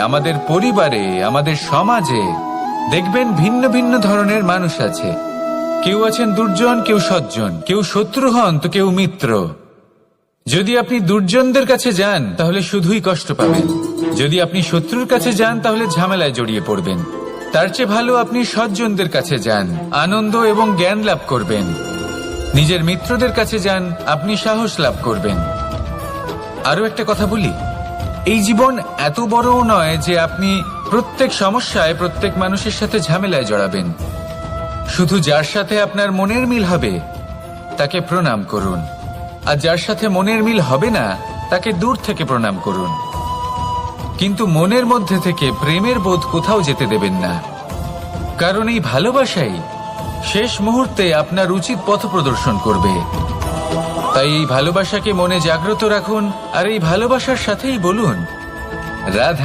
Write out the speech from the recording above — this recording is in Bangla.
আমাদের পরিবারে, আমাদের সমাজে দেখবেন ভিন্ন ভিন্ন ধরনের মানুষ আছে। কেউ আছেন দুর্জন, কেউ সজ্জন, কেউ শত্রু হন তো কেউ মিত্র। যদি আপনি দুর্জনদের কাছে যান তাহলে শুধুই কষ্ট পাবেন, যদি আপনি শত্রুর কাছে যান তাহলে ঝামেলায় জড়িয়ে পড়বেন। তার চেয়ে ভালো আপনি সজ্জনদের কাছে যান, আনন্দ এবং জ্ঞান লাভ করবেন। নিজের মিত্রদের কাছে যান, আপনি সাহস লাভ করবেন। আরো একটা কথা বলি, এই জীবন এত বড়ও নয় যে আপনি প্রত্যেক সমস্যায় প্রত্যেক মানুষের সাথে ঝামেলায় জড়াবেন। শুধু যার সাথে আপনার মনের মিল হবে তাকে প্রণাম করুন, আর যার সাথে মনের মিল হবে না তাকে দূর থেকে প্রণাম করুন। কিন্তু মনের মধ্যে থেকে প্রেমের বোধ কোথাও যেতে দেবেন না, কারণ এই ভালোবাসাই শেষ মুহূর্তে আপনার উচিত পথ প্রদর্শন করবে। তাই এই ভালোবাসাকে মনে জাগ্রত রাখুন, আর এই ভালোবাসার সাথেই বলুন রাধা।